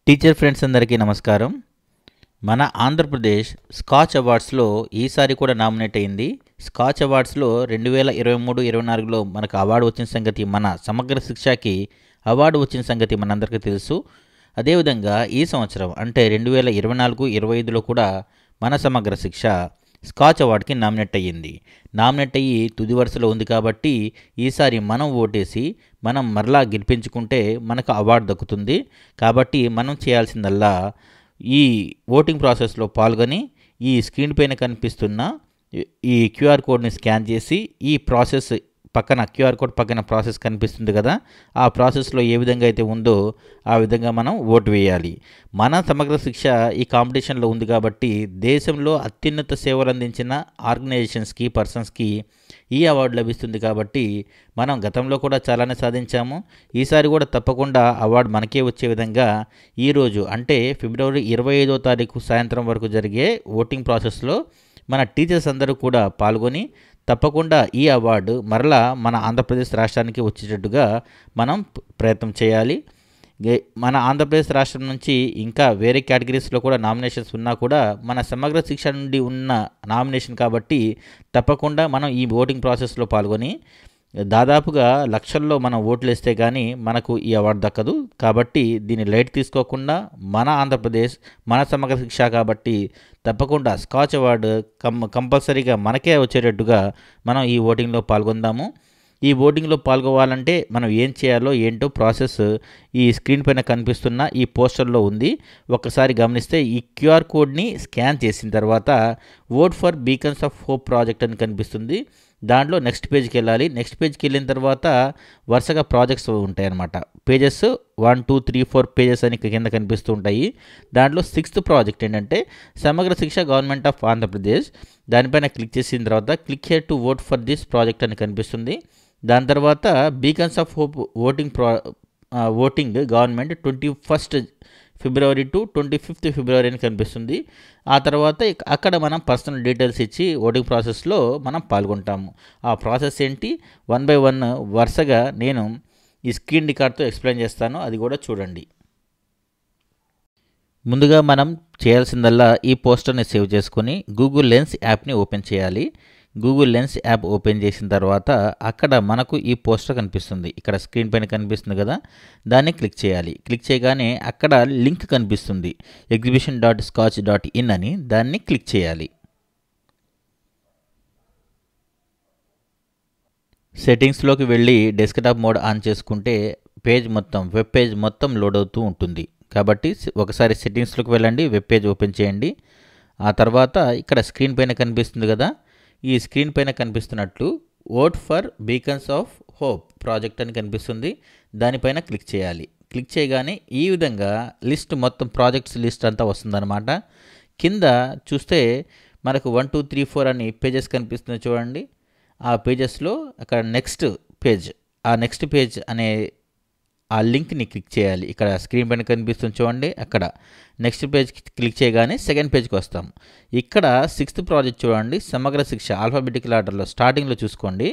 Teacher friends అందరికీ నమస్కారం. మన ఆంధ్రప్రదేశ్ స్కాచ్ అవార్డ్స్లో ఈసారి కూడా నామినేట్ అయింది. స్కాచ్ అవార్డ్స్లో 2023-24లో మనకు అవార్డు వచ్చిన సంగతి, మన సమగ్ర శిక్షకి అవార్డు వచ్చిన సంగతి మనందరికీ తెలుసు. అదేవిధంగా ఈ సంవత్సరం అంటే 2024-25లో కూడా మన సమగ్ర శిక్ష స్కాచ్ అవార్డుకి నామినేట్ అయ్యింది. నామినేట్ అయ్యి తుది వరుసలో ఉంది కాబట్టి ఈసారి మనం ఓటేసి మనం మరలా గెలిపించుకుంటే మనకు అవార్డు దక్కుతుంది. కాబట్టి మనం చేయాల్సిందల్లా ఈ ఓటింగ్ ప్రాసెస్లో పాల్గొని ఈ స్క్రీన్ పైన కనిపిస్తున్న ఈ క్యూఆర్ కోడ్ని స్కాన్ చేసి ఈ ప్రాసెస్ పక్కన క్యూఆర్ కోడ్ పక్కన ప్రాసెస్ కనిపిస్తుంది కదా, ఆ ప్రాసెస్లో ఏ విధంగా అయితే ఉందో ఆ విధంగా మనం ఓటు వేయాలి. మన సమగ్ర శిక్ష ఈ కాంపిటీషన్లో ఉంది కాబట్టి దేశంలో అత్యున్నత సేవలు అందించిన ఆర్గనైజేషన్స్కి, పర్సన్స్కి ఈ అవార్డు లభిస్తుంది. కాబట్టి మనం గతంలో కూడా చాలానే సాధించాము. ఈసారి కూడా తప్పకుండా అవార్డు మనకే వచ్చే విధంగా ఈరోజు అంటే ఫిబ్రవరి 25వ తారీఖు సాయంత్రం వరకు జరిగే ఓటింగ్ ప్రాసెస్లో మన టీచర్స్ అందరూ కూడా పాల్గొని తప్పకుండా ఈ అవార్డు మరలా మన ఆంధ్రప్రదేశ్ రాష్ట్రానికి వచ్చేటట్టుగా మనం ప్రయత్నం చేయాలి. మన ఆంధ్రప్రదేశ్ రాష్ట్రం నుంచి ఇంకా వేరే కేటగిరీస్లో కూడా నామినేషన్స్ ఉన్నా కూడా మన సమగ్ర శిక్ష నుండి ఉన్న నామినేషన్ కాబట్టి తప్పకుండా మనం ఈ ఓటింగ్ ప్రాసెస్లో పాల్గొని దాదాపుగా లక్షల్లో మనం ఓట్లు వేస్తే కానీ మనకు ఈ అవార్డు దక్కదు. కాబట్టి దీన్ని లైట్ తీసుకోకుండా మన ఆంధ్రప్రదేశ్ మన సమగ్ర శిక్ష కాబట్టి తప్పకుండా స్కాచ్ అవార్డు కంపల్సరీగా మనకే వచ్చేటట్టుగా మనం ఈ ఓటింగ్లో పాల్గొందాము. ఈ ఓటింగ్లో పాల్గొవాలంటే మనం ఏం చేయాలో ఏంటో ప్రాసెస్ ఈ స్క్రీన్ పైన కనిపిస్తున్న ఈ పోస్టర్లో ఉంది. ఒక్కసారి గమనిస్తే ఈ క్యూఆర్ కోడ్ని స్కాన్ చేసిన తర్వాత vote for beacons of hope project అని కనిపిస్తుంది. దాంట్లో నెక్స్ట్ పేజ్కి వెళ్ళాలి. నెక్స్ట్ పేజ్కి వెళ్ళిన తర్వాత వరుసగా ప్రాజెక్ట్స్ ఉంటాయన్నమాట. పేజెస్ 1, 2, 3, 4 పేజెస్ అని కింద కనిపిస్తూ ఉంటాయి. దాంట్లో 6th ప్రాజెక్ట్ ఏంటంటే సమగ్ర శిక్ష గవర్నమెంట్ ఆఫ్ ఆంధ్రప్రదేశ్. దానిపైన క్లిక్ చేసిన తర్వాత click here to vote for this project అని కనిపిస్తుంది. దాని తర్వాత beacons of hope voting government 21st February to 25th February అని కనిపిస్తుంది. ఆ తర్వాత అక్కడ మనం పర్సనల్ డీటెయిల్స్ ఇచ్చి ఓటింగ్ ప్రాసెస్లో మనం పాల్గొంటాము. ఆ ప్రాసెస్ ఏంటి 1 by 1 వరుసగా నేను ఈ స్క్రీన్ రికార్డ్తో ఎక్స్ప్లెయిన్ చేస్తాను, అది కూడా చూడండి. ముందుగా మనం చేయాల్సిందల్లా ఈ పోస్టర్ని సేవ్ చేసుకొని గూగుల్ లెన్స్ యాప్ని ఓపెన్ చేయాలి. గూగుల్ లెన్స్ యాప్ ఓపెన్ చేసిన తర్వాత అక్కడ మనకు ఈ పోస్టర్ కనిపిస్తుంది. ఇక్కడ స్క్రీన్ పైన కనిపిస్తుంది కదా, దాన్ని క్లిక్ చేయాలి. క్లిక్ చేయగానే అక్కడ లింక్ కనిపిస్తుంది exhibition.scotch.in అని, దాన్ని క్లిక్ చేయాలి. సెట్టింగ్స్లోకి వెళ్ళి డెస్క్టాప్ మోడ్ ఆన్ చేసుకుంటే వెబ్ పేజ్ మొత్తం లోడ్ అవుతూ ఉంటుంది. కాబట్టి ఒకసారి సెట్టింగ్స్లోకి వెళ్ళండి, వెబ్ పేజ్ ఓపెన్ చేయండి. ఆ తర్వాత ఇక్కడ స్క్రీన్ పైన కనిపిస్తుంది కదా, ఈ స్క్రీన్ పైన కనిపిస్తున్నట్లు vote for beacons of hope project అని కనిపిస్తుంది. దానిపైన క్లిక్ చేయాలి. క్లిక్ చేయగానే ఈ విధంగా మొత్తం ప్రాజెక్ట్స్ లిస్ట్ అంతా వస్తుందన్నమాట. కింద చూస్తే మనకు 1, 2, 3, 4 అని పేజెస్ కనిపిస్తుంది చూడండి. ఆ పేజెస్లో అక్కడ నెక్స్ట్ పేజ్ అనే ఆ లింక్ని క్లిక్ చేయాలి. ఇక్కడ స్క్రీన్ పైన కనిపిస్తుంది చూడండి, అక్కడ నెక్స్ట్ పేజ్ క్లిక్ చేయగానే సెకండ్ పేజ్కి వస్తాం. ఇక్కడ 6th ప్రాజెక్ట్ చూడండి, సమగ్ర శిక్ష ఆల్ఫాబెటికల్ ఆర్డర్లో స్టార్టింగ్లో చూసుకోండి.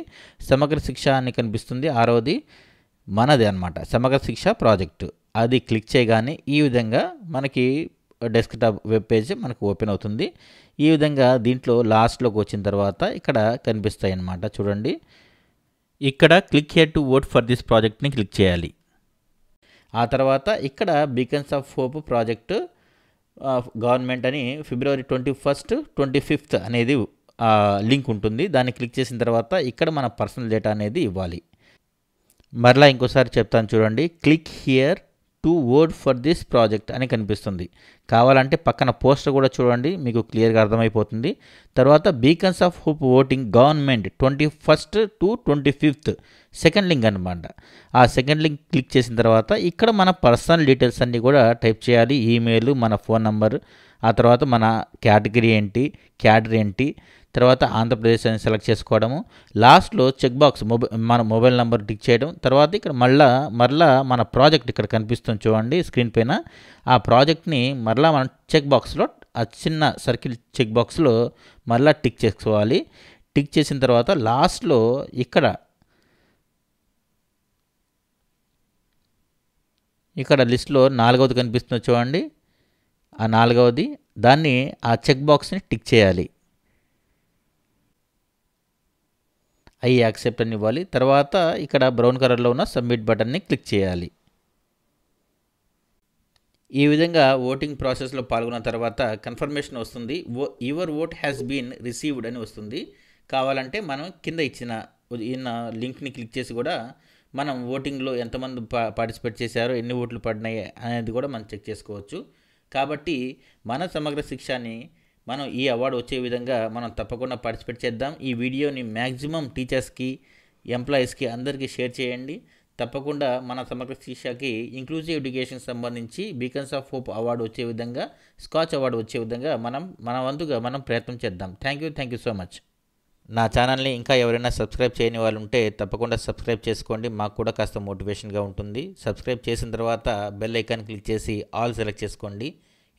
సమగ్ర శిక్ష అని కనిపిస్తుంది, 6వది మనది అనమాట సమగ్ర శిక్ష ప్రాజెక్టు. అది క్లిక్ చేయగానే ఈ విధంగా మనకి డెస్క్టాప్ వెబ్ పేజ్ మనకు ఓపెన్ అవుతుంది. ఈ విధంగా దీంట్లో లాస్ట్లోకి వచ్చిన తర్వాత ఇక్కడ కనిపిస్తాయి అన్నమాట చూడండి. ఇక్కడ click here to vote for this ప్రాజెక్ట్ని క్లిక్ చేయాలి. ఆ తర్వాత ఇక్కడ బీకన్స్ ఆఫ్ హోప్ ప్రాజెక్టు గవర్నమెంట్ అని ఫిబ్రవరి 21st, 25th అనేది లింక్ ఉంటుంది. దాన్ని క్లిక్ చేసిన తర్వాత ఇక్కడ మన పర్సనల్ డేటా అనేది ఇవ్వాలి. మరలా ఇంకోసారి చెప్తాను చూడండి, click here to vote for this project అని కనిపిస్తుంది. కావాలంటే పక్కన పోస్టర్ కూడా చూడండి, మీకు క్లియర్గా అర్థమైపోతుంది. తర్వాత beacons of hope voting government 21st to 25th second link అనమాట. ఆ సెకండ్ లింక్ క్లిక్ చేసిన తర్వాత ఇక్కడ మన పర్సనల్ డీటెయిల్స్ అన్నీ కూడా టైప్ చేయాలి. ఈమెయిల్, మన ఫోన్ నంబర్, ఆ తర్వాత మన కేటగిరీ ఏంటి, క్యాడర్ ఏంటి, తర్వాత ఆంధ్రప్రదేశ్ అని సెలెక్ట్ చేసుకోవడము. లాస్ట్లో చెక్ బాక్స్ మన మొబైల్ నెంబర్ టిక్ చేయడం. తర్వాత ఇక్కడ మరలా మన ప్రాజెక్ట్ ఇక్కడ కనిపిస్తుంది చూడండి స్క్రీన్ పైన. ఆ ప్రాజెక్ట్ని మరలా మనం చెక్ బాక్స్లో ఆ చిన్న సర్కిల్ చెక్ బాక్స్లో మరలా టిక్ చేసుకోవాలి. టిక్ చేసిన తర్వాత లాస్ట్లో ఇక్కడ లిస్ట్లో 4వది కనిపిస్తుంది చూడండి, ఆ 4వది దాన్ని ఆ చెక్ బాక్స్ని టిక్ చేయాలి. ఐ యాక్సెప్ట్ అని ఇవ్వాలి. తర్వాత ఇక్కడ బ్రౌన్ కలర్లో ఉన్న సబ్మిట్ బటన్ని క్లిక్ చేయాలి. ఈ విధంగా ఓటింగ్ ప్రాసెస్లో పాల్గొన్న తర్వాత కన్ఫర్మేషన్ వస్తుంది. Your vote has been received అని వస్తుంది. కావాలంటే మనం కింద ఇచ్చిన లింక్ని క్లిక్ చేసి కూడా మనం ఓటింగ్లో ఎంతమంది పార్టిసిపేట్ చేశారో, ఎన్ని ఓట్లు పడినాయి అనేది కూడా మనం చెక్ చేసుకోవచ్చు. కాబట్టి మన సమగ్ర శిక్షని మనం ఈ అవార్డు వచ్చే విధంగా మనం తప్పకుండా పార్టిసిపేట్ చేద్దాం. ఈ వీడియోని మ్యాక్సిమం టీచర్స్కి, ఎంప్లాయీస్కి అందరికీ షేర్ చేయండి. తప్పకుండా మన సమగ్ర శిక్షకి ఇంక్లూజివ్ ఎడ్యుకేషన్ సంబంధించి బీకన్స్ ఆఫ్ హోప్ అవార్డు వచ్చే విధంగా, స్కాచ్ అవార్డు వచ్చే విధంగా మన వంతుగా మనం ప్రయత్నం చేద్దాం. Thank you so much. నా ఛానల్ని ఇంకా ఎవరైనా సబ్స్క్రైబ్ చేయని వాళ్ళు ఉంటే తప్పకుండా సబ్స్క్రైబ్ చేసుకోండి. మాకు కూడా కాస్త మోటివేషన్గా ఉంటుంది. సబ్స్క్రైబ్ చేసిన తర్వాత బెల్ ఐకాన్ క్లిక్ చేసి ఆల్ సెలెక్ట్ చేసుకోండి.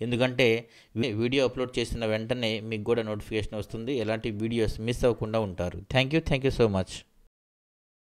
ఎందుకంటే వీడియో అప్లోడ్ చేసిన వెంటనే మీకు కూడా నోటిఫికేషన్ వస్తుంది. ఎలాంటి వీడియోస్ మిస్ అవ్వకుండా ఉంటారు. Thank you so much.